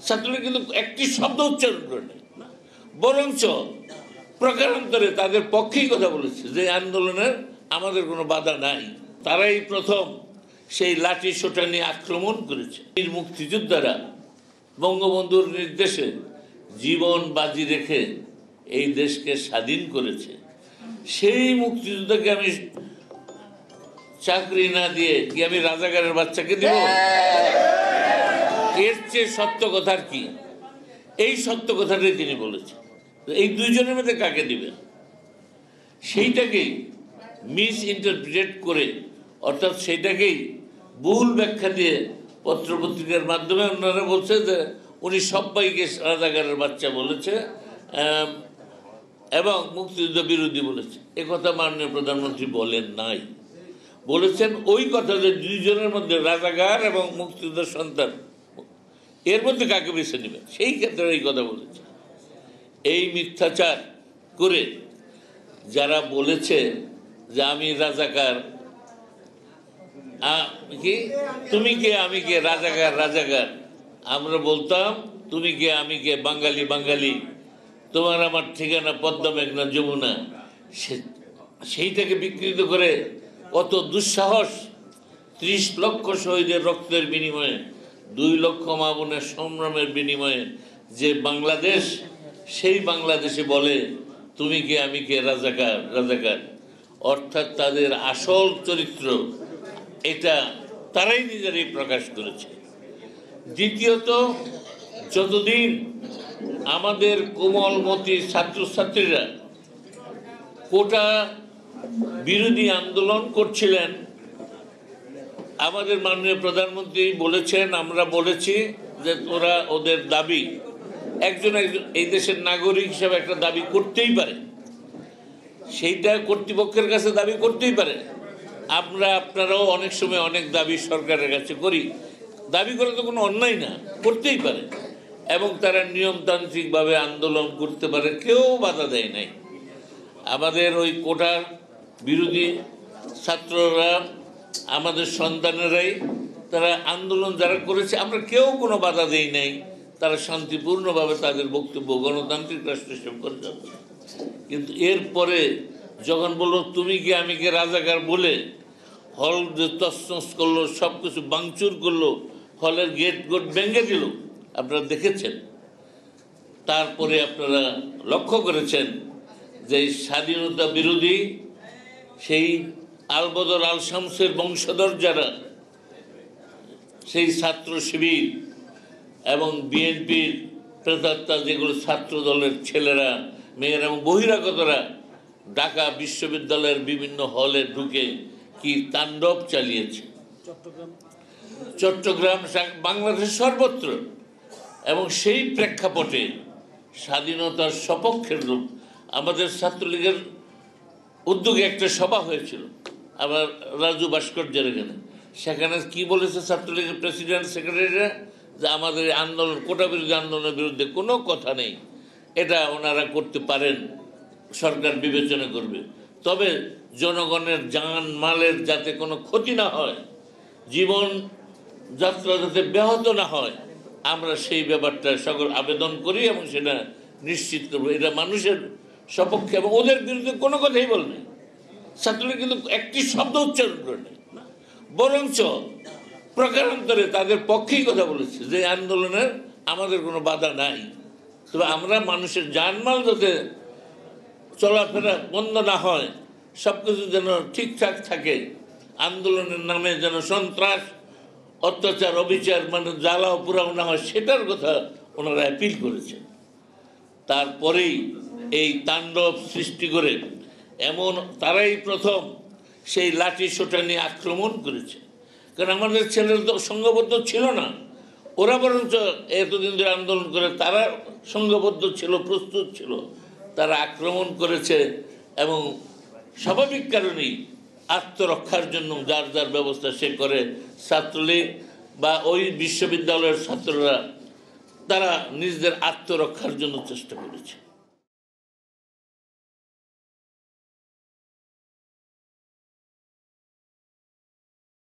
ছাত্রলীগ কিন্তু একটি শব্দ উচ্চারণ করে নেই, বরঞ্চ প্রকারান্তরে তাদের পক্ষেই কথা বলেছে যে আন্দোলনের আমাদের কোনো বাধা নাই। তারাই প্রথম সেই লাঠি সোটা নিয়ে আক্রমণ করেছে। বীর মুক্তিযোদ্ধারা বঙ্গবন্ধুর নির্দেশে জীবন বাজি রেখে এই দেশকে স্বাধীন করেছে। সেই মুক্তিযোদ্ধাকে আমি চাকরি না দিয়ে কি আমি রাজাকারের বাচ্চাকে দেব? এর চেয়ে সত্য কথার কি? এই সত্য কথাটাই তিনি বলেছেন। এই দুইজনের মধ্যে কাকে দিবেন? সেইটাকেই মিস ইন্টারপ্রিটেট করে, অর্থাৎ সেইটাকেই ভুল ব্যাখ্যা দিয়ে পত্রপত্রিকার মাধ্যমে ওনারা বলছে যে উনি সবাইকে রাজাকারের বাচ্চা বলেছে এবং মুক্তিযুদ্ধ বিরোধী বলেছে। এ কথা মাননীয় প্রধানমন্ত্রী বলেন নাই। বলেছেন ওই কথা যে দুইজনের মধ্যে রাজাকার এবং মুক্তিযুদ্ধের সন্তান, এর মধ্যে কাকে বেছে নেবেন, সেই ক্ষেত্রে এই কথা বলেছে। এই মিথ্যাচার করে যারা বলেছে যে আমি রাজাকার, কি তুমি কে আমি কে, রাজাকার রাজাকার, আমরা বলতাম তুমি কে আমি কে, বাঙালি বাঙালি, তোমার আমার ঠিকানা পদ্মা মেঘনা যমুনা। সেইটাকে বিকৃত করে কত দুঃসাহস! ৩০ লক্ষ শহীদের রক্তের বিনিময়ে, ২ লক্ষ মা বোনের সংগ্রামের বিনিময়ে যে বাংলাদেশ, সেই বাংলাদেশে বলে তুমি কে আমি কে, রাজাকার রাজাকার। অর্থাৎ তাদের আসল চরিত্র এটা তারাই নিজেরাই প্রকাশ করেছে। দ্বিতীয়ত, যতদিন আমাদের কোমলমতি ছাত্রছাত্রীরা কোটা বিরোধী আন্দোলন করছিলেন, আমাদের মাননীয় প্রধানমন্ত্রী বলেছেন, আমরা বলেছি যে ওরা ওদের দাবি, একজন এই দেশের নাগরিক হিসাবে একটা দাবি করতেই পারে, সেইটা কর্তৃপক্ষের কাছে দাবি করতেই পারে। আপনারাও অনেক সময় অনেক দাবি সরকারের কাছে করি, দাবি করে তো কোনো অন্যায় না, করতেই পারে এবং তারা নিয়মতান্ত্রিকভাবে আন্দোলন করতে পারে, কেউ বাধা দেয় নাই। আমাদের ওই কোটার বিরোধী ছাত্ররা, আমাদের সন্তানেরাই তারা আন্দোলন যারা করেছে, আমরা কেউ কোনো বাধা দেই নাই, তারা শান্তিপূর্ণভাবে তাদের বক্তব্য গণতান্ত্রিক রাষ্ট্র হিসেবে করে যাচ্ছে। কিন্তু এরপরে যখন বললো তুমি কি আমি কে, রাজাকার বলে হল যে তছনছ করলো, সব কিছু ভাঙচুর করলো, হলের গেট ভেঙে দিল, আপনারা দেখেছেন। তারপরে আপনারা লক্ষ্য করেছেন যে স্বাধীনতা বিরোধী সেই আলবদর আল শামসের বংশধর যারা, সেই ছাত্র শিবির এবং বিএনপির প্রেতাত্মা যেগুলো ছাত্র দলের ছেলেরা মেয়েরা এবং বহিরাগতরা ঢাকা বিশ্ববিদ্যালয়ের বিভিন্ন হলে ঢুকে কি তাণ্ডব চালিয়েছে, চট্টগ্রাম বাংলাদেশ সর্বত্র। এবং সেই প্রেক্ষাপটে স্বাধীনতার সপক্ষের লোক, আমাদের ছাত্রলীগের উদ্যোগে একটা সভা হয়েছিল আবার রাজু ভাস্কর্যের এখানে, সেখানে কি বলেছে ছাত্রলীগের প্রেসিডেন্ট সেক্রেটারিরা, যে আমাদের আন্দোলন, কোটা বিরোধী আন্দোলনের বিরুদ্ধে কোনো কথা নেই, এটা ওনারা করতে পারেন, সরকার বিবেচনা করবে, তবে জনগণের জান মালের যাতে কোনো ক্ষতি না হয়, জীবন যাত্রা যাতে ব্যাহত না হয়, আমরা সেই ব্যাপারটা সকল আবেদন করি এবং সেটা নিশ্চিত করবো। এটা মানুষের সপক্ষে, এবং ওদের বিরুদ্ধে কোনো কথাই বলবে। ছাত্রলীগ কিন্তু একটি শব্দ উচ্চারণ করে নেই, বরঞ্চ প্রকারান্তরে তাদের পক্ষেই কথা বলেছে যে আন্দোলনের আমাদের কোনো বাধা নাই, তবে আমরা মানুষের জানমাল যাতে চলাফেরা বন্ধ না হয়, সব কিছু যেন ঠিকঠাক থাকে, আন্দোলনের নামে যেন সন্ত্রাস অত্যাচার অবিচার মানে জ্বালাও পুরাও না হয়, সেটার কথা ওনারা অ্যাপিল করেছেন। তারপরেই এই তাণ্ডব সৃষ্টি করে এমন তারাই প্রথম সেই লাঠি সোটা নিয়ে আক্রমণ করেছে। কারণ আমাদের ছেলেরা তো সংঘবদ্ধ ছিল না, ওরা বরঞ্চ এতদিন ধরে আন্দোলন করে তারা সংঘবদ্ধ ছিল, প্রস্তুত ছিল, তারা আক্রমণ করেছে এবং স্বাভাবিক কারণেই আত্মরক্ষার জন্য যার যার ব্যবস্থা সে করে। ছাত্রলীগ বা ওই বিশ্ববিদ্যালয়ের ছাত্ররা তারা নিজেদের আত্মরক্ষার জন্য চেষ্টা করেছে।